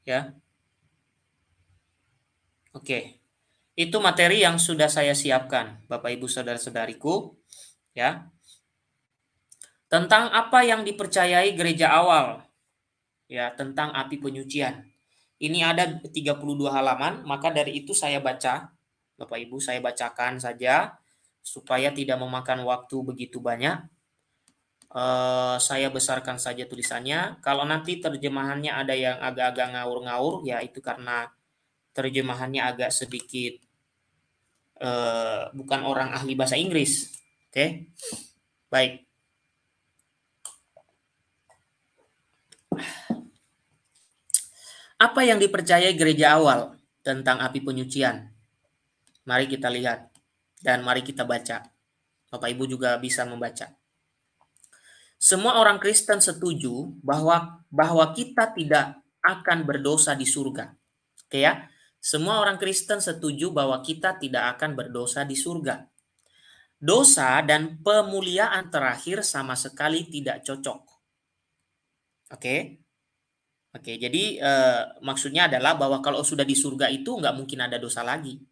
ya. Oke. Itu materi yang sudah saya siapkan, Bapak Ibu Saudara-saudariku, ya. Tentang apa yang dipercayai gereja awal, ya, tentang api penyucian. Ini ada 32 halaman, maka dari itu saya baca, Bapak Ibu, saya bacakan saja supaya tidak memakan waktu begitu banyak. Saya besarkan saja tulisannya. Kalau nanti terjemahannya ada yang agak-agak ngawur-ngawur, ya itu karena terjemahannya agak sedikit bukan orang ahli bahasa Inggris. Oke, baik. Apa yang dipercayai gereja awal tentang api penyucian? Mari kita lihat dan mari kita baca. Bapak Ibu juga bisa membaca. Semua orang Kristen setuju bahwa kita tidak akan berdosa di surga. Oke ya? Semua orang Kristen setuju bahwa kita tidak akan berdosa di surga. Dosa dan pemuliaan terakhir sama sekali tidak cocok. Oke? Oke, jadi maksudnya adalah bahwa kalau sudah di surga itu nggak mungkin ada dosa lagi.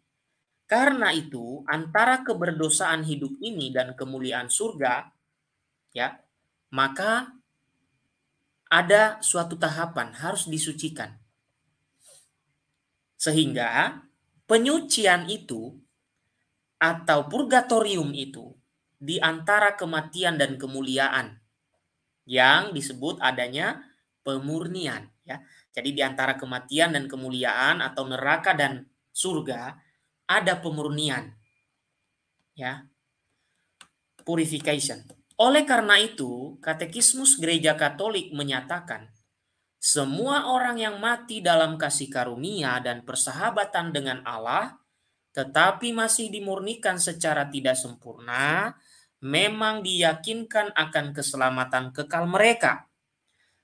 Karena itu, antara keberdosaan hidup ini dan kemuliaan surga, ya, maka ada suatu tahapan harus disucikan. Sehingga penyucian itu atau purgatorium itu di antara kematian dan kemuliaan yang disebut adanya pemurnian, ya. Jadi di antara kematian dan kemuliaan atau neraka dan surga ada pemurnian, ya. Purification. Oleh karena itu, Katekismus Gereja Katolik menyatakan semua orang yang mati dalam kasih karunia dan persahabatan dengan Allah tetapi masih dimurnikan secara tidak sempurna, memang diyakinkan akan keselamatan kekal mereka.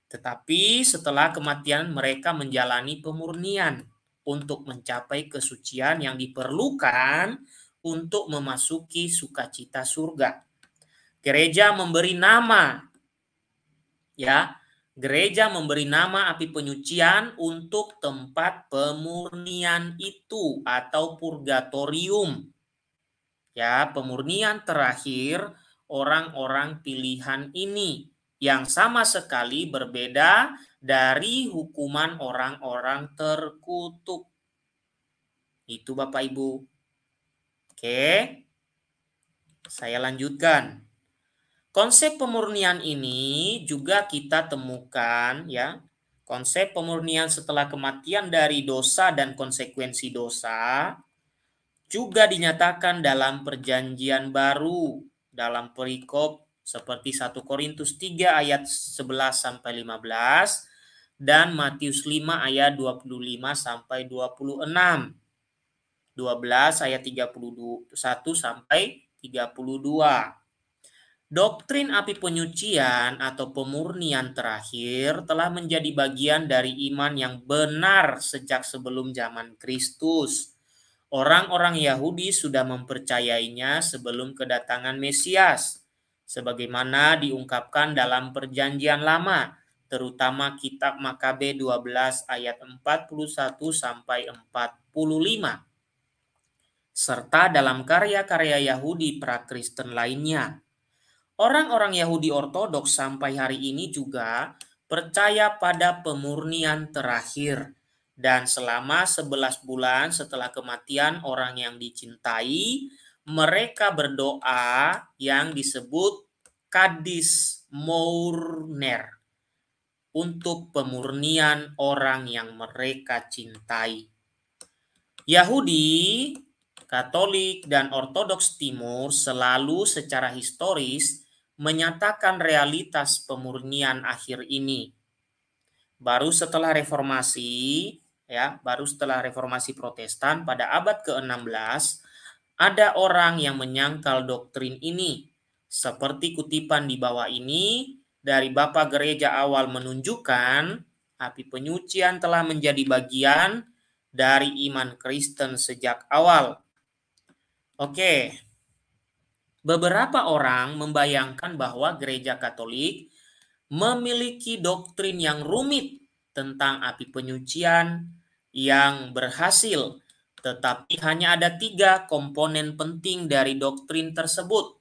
Tetapi setelah kematian mereka menjalani pemurnian untuk mencapai kesucian yang diperlukan untuk memasuki sukacita surga. Gereja memberi nama, ya, gereja memberi nama api penyucian untuk tempat pemurnian itu atau purgatorium. Ya, pemurnian terakhir orang-orang pilihan ini yang sama sekali berbeda dari hukuman orang-orang terkutuk. Itu Bapak Ibu. Oke. Saya lanjutkan. Konsep pemurnian ini juga kita temukan, ya. Konsep pemurnian setelah kematian dari dosa dan konsekuensi dosa juga dinyatakan dalam perjanjian baru dalam perikop seperti 1 Korintus 3 ayat 11 sampai 15 dan Matius 5 ayat 25 sampai 26. 12 ayat 31 sampai 32. Doktrin api penyucian atau pemurnian terakhir telah menjadi bagian dari iman yang benar sejak sebelum zaman Kristus. Orang-orang Yahudi sudah mempercayainya sebelum kedatangan Mesias, sebagaimana diungkapkan dalam Perjanjian Lama, terutama kitab Makabe 12 ayat 41 sampai 45, serta dalam karya-karya Yahudi pra-Kristen lainnya. Orang-orang Yahudi Ortodoks sampai hari ini juga percaya pada pemurnian terakhir. Dan selama 11 bulan setelah kematian orang yang dicintai, mereka berdoa yang disebut Kadis Mourner untuk pemurnian orang yang mereka cintai. Yahudi, Katolik, dan Ortodoks Timur selalu secara historis menyatakan realitas pemurnian akhir ini. Baru setelah reformasi Protestan pada abad ke-16, ada orang yang menyangkal doktrin ini. Seperti kutipan di bawah ini, dari Bapak Gereja awal menunjukkan api penyucian telah menjadi bagian dari iman Kristen sejak awal. Oke. Beberapa orang membayangkan bahwa Gereja Katolik memiliki doktrin yang rumit tentang api penyucian yang berhasil, tetapi hanya ada 3 komponen penting dari doktrin tersebut.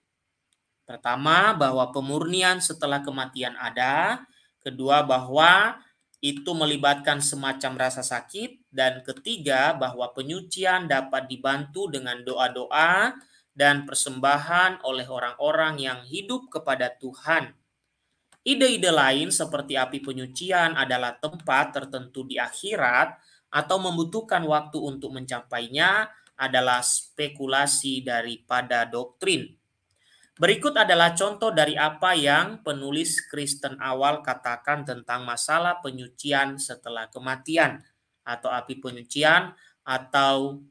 Pertama, bahwa pemurnian setelah kematian ada. Kedua, bahwa itu melibatkan semacam rasa sakit. Dan ketiga, bahwa penyucian dapat dibantu dengan doa-doa dan persembahan oleh orang-orang yang hidup kepada Tuhan. Ide-ide lain seperti api penyucian adalah tempat tertentu di akhirat atau membutuhkan waktu untuk mencapainya adalah spekulasi daripada doktrin. Berikut adalah contoh dari apa yang penulis Kristen awal katakan tentang masalah penyucian setelah kematian atau api penyucian atau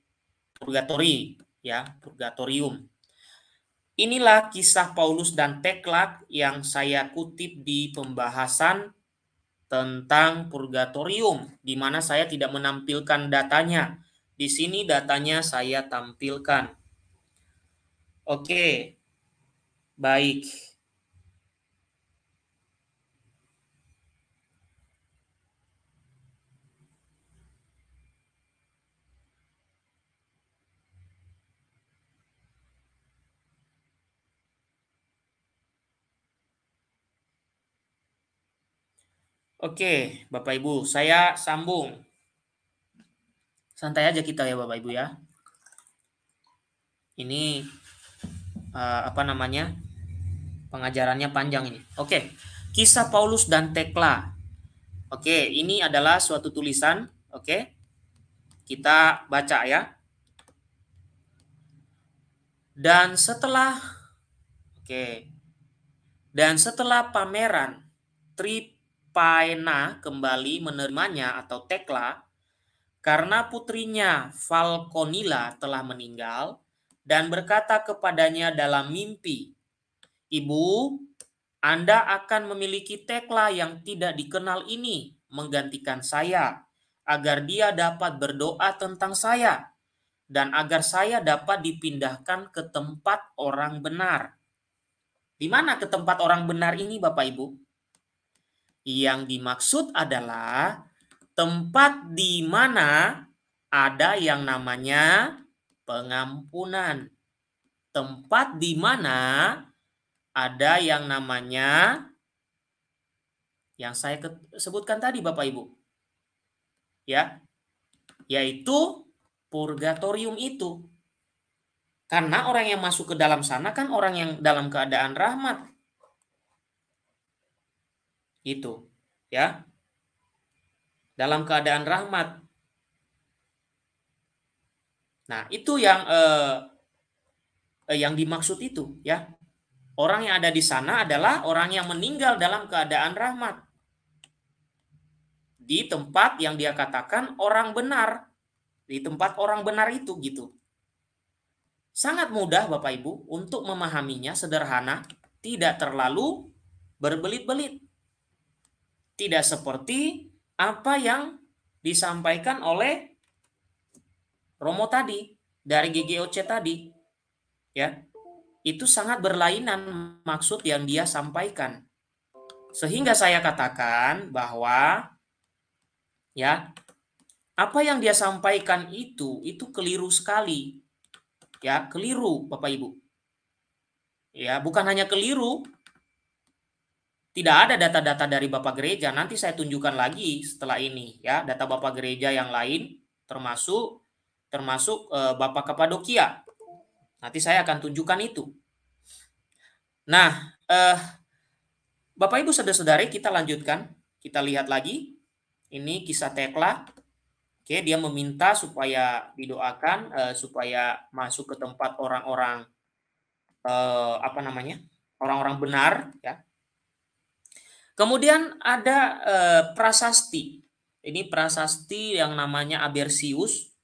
purgatori, ya, purgatorium. Inilah kisah Paulus dan Tekla yang saya kutip di pembahasan tentang purgatorium, di mana saya tidak menampilkan datanya. Di sini datanya saya tampilkan. Oke, baik. Oke, Bapak Ibu, saya sambung. Santai aja kita ya Bapak Ibu ya. Ini apa namanya? Pengajarannya panjang ini. Oke, kisah Paulus dan Tekla. Oke, ini adalah suatu tulisan. Oke, kita baca ya. Dan setelah pameran, Tripaena kembali menerimanya atau Tekla karena putrinya Falconilla telah meninggal dan berkata kepadanya dalam mimpi, "Ibu, Anda akan memiliki Tekla yang tidak dikenal ini menggantikan saya, agar dia dapat berdoa tentang saya, dan agar saya dapat dipindahkan ke tempat orang benar." Di mana ke tempat orang benar ini, Bapak Ibu? Yang dimaksud adalah tempat di mana ada yang namanya pengampunan. Tempat di mana ada yang namanya yang saya sebutkan tadi Bapak Ibu. Ya. Yaitu purgatorium itu. Karena orang yang masuk ke dalam sana kan orang yang dalam keadaan rahmat. Itu, ya. Dalam keadaan rahmat. Nah, itu yang dimaksud itu, ya. Orang yang ada di sana adalah orang yang meninggal dalam keadaan rahmat. Di tempat yang dia katakan orang benar. Di tempat orang benar itu gitu. Sangat mudah Bapak Ibu untuk memahaminya, sederhana, tidak terlalu berbelit-belit. Tidak seperti apa yang disampaikan oleh Romo tadi, dari GGOC tadi. Ya. Itu sangat berlainan maksud yang dia sampaikan. Sehingga saya katakan bahwa ya, apa yang dia sampaikan itu keliru sekali. Ya, keliru Bapak Ibu. Ya, bukan hanya keliru, tidak ada data-data dari Bapak Gereja. Nanti saya tunjukkan lagi setelah ini ya, data Bapak Gereja yang lain termasuk Bapak Kapadokia. Nanti saya akan tunjukkan itu. Nah, Bapak Ibu saudara-saudari, kita lanjutkan. Kita lihat lagi. Ini kisah Tekla. Oke, dia meminta supaya didoakan supaya masuk ke tempat orang-orang orang-orang benar ya. Kemudian ada prasasti. Ini prasasti yang namanya Abersius.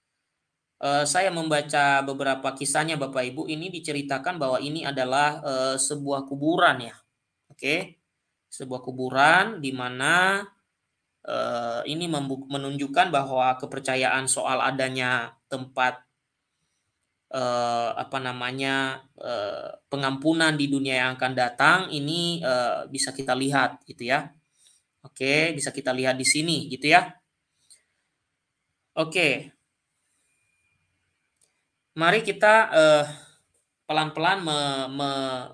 Saya membaca beberapa kisahnya Bapak Ibu. Ini diceritakan bahwa ini adalah sebuah kuburan ya. Oke. Sebuah kuburan di mana ini menunjukkan bahwa kepercayaan soal adanya tempat pengampunan di dunia yang akan datang ini bisa kita lihat gitu ya. Oke, bisa kita lihat di sini gitu ya. Oke. Mari kita pelan-pelan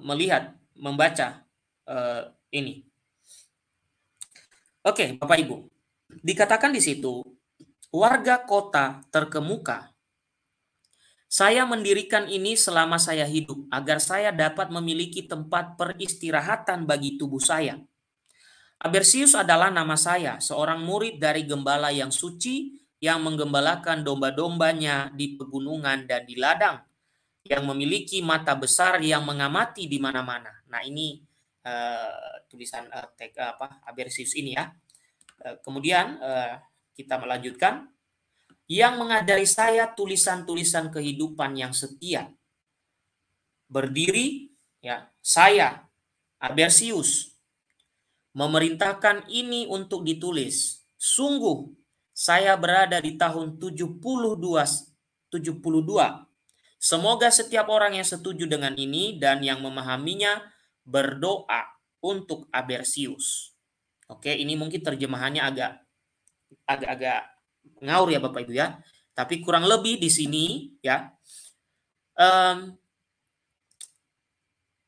melihat, membaca ini. Oke, Bapak Ibu. Dikatakan di situ, warga kota terkemuka. Saya mendirikan ini selama saya hidup, agar saya dapat memiliki tempat peristirahatan bagi tubuh saya. Abersius adalah nama saya, seorang murid dari gembala yang suci yang menggembalakan domba-dombanya di pegunungan dan di ladang, yang memiliki mata besar yang mengamati di mana-mana. Nah, ini tulisan Abersius ini ya. Kemudian kita melanjutkan, yang mengajari saya tulisan-tulisan kehidupan yang setia. Berdiri, ya, saya, Abersius, memerintahkan ini untuk ditulis. Sungguh, saya berada di tahun 72. Semoga setiap orang yang setuju dengan ini dan yang memahaminya berdoa untuk Abersius. Oke, ini mungkin terjemahannya agak ngaur ya Bapak Ibu ya. Tapi kurang lebih di sini ya,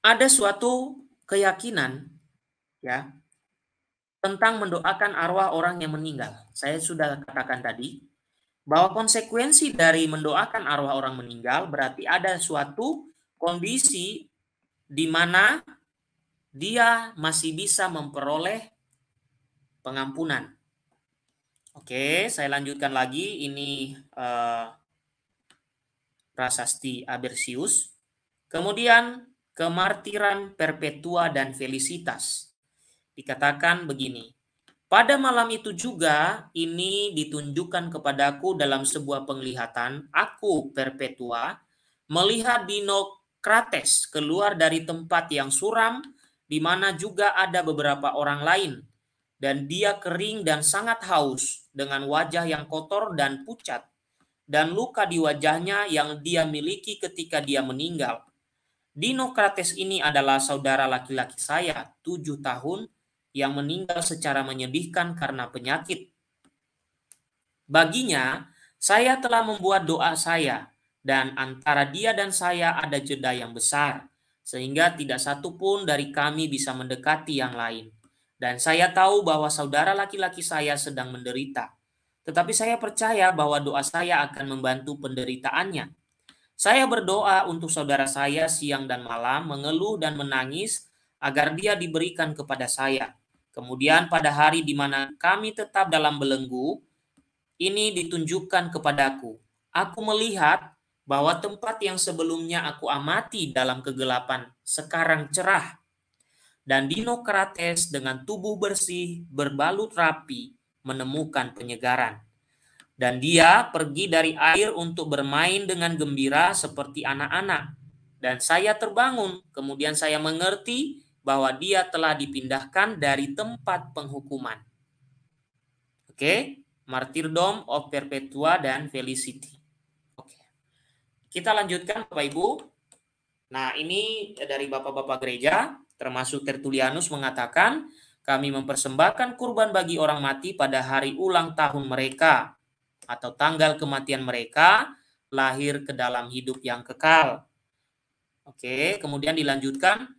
ada suatu keyakinan ya tentang mendoakan arwah orang yang meninggal. Saya sudah katakan tadi bahwa konsekuensi dari mendoakan arwah orang meninggal berarti ada suatu kondisi di mana dia masih bisa memperoleh pengampunan. Oke, saya lanjutkan lagi. Ini prasasti Abersius. Kemudian kemartiran Perpetua dan Felicitas. Dikatakan begini, pada malam itu juga ini ditunjukkan kepadaku dalam sebuah penglihatan, aku Perpetua melihat Dinokrates keluar dari tempat yang suram, di mana juga ada beberapa orang lain, dan dia kering dan sangat haus, dengan wajah yang kotor dan pucat, dan luka di wajahnya yang dia miliki ketika dia meninggal. Dinokrates ini adalah saudara laki-laki saya, 7 tahun, yang meninggal secara menyedihkan karena penyakit. Baginya, saya telah membuat doa saya, dan antara dia dan saya ada jeda yang besar, sehingga tidak satu pun dari kami bisa mendekati yang lain. Dan saya tahu bahwa saudara laki-laki saya sedang menderita. Tetapi saya percaya bahwa doa saya akan membantu penderitaannya. Saya berdoa untuk saudara saya siang dan malam, mengeluh dan menangis agar dia diberikan kepada saya. Kemudian pada hari di mana kami tetap dalam belenggu, ini ditunjukkan kepadaku. Aku melihat bahwa tempat yang sebelumnya aku amati dalam kegelapan sekarang cerah. Dan Dinokrates dengan tubuh bersih, berbalut rapi, menemukan penyegaran. Dan dia pergi dari air untuk bermain dengan gembira seperti anak-anak. Dan saya terbangun, kemudian saya mengerti bahwa dia telah dipindahkan dari tempat penghukuman. Oke, Martyrdom of Perpetua dan Felicity. Oke. Kita lanjutkan Bapak Ibu. Nah, ini dari Bapak-Bapak gereja, termasuk Tertullianus mengatakan, kami mempersembahkan kurban bagi orang mati pada hari ulang tahun mereka, atau tanggal kematian mereka, lahir ke dalam hidup yang kekal. Oke, kemudian dilanjutkan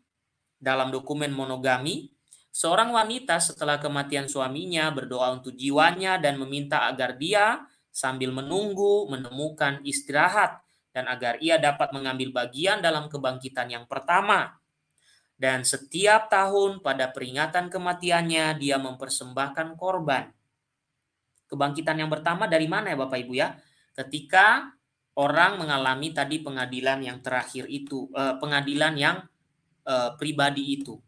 dalam dokumen monogami, seorang wanita setelah kematian suaminya berdoa untuk jiwanya dan meminta agar dia sambil menunggu menemukan istirahat dan agar ia dapat mengambil bagian dalam kebangkitan yang pertama. Dan setiap tahun pada peringatan kematiannya dia mempersembahkan korban. Kebangkitan yang pertama dari mana ya Bapak Ibu ya? Ketika orang mengalami tadi pengadilan yang terakhir itu, pengadilan yang pribadi itu.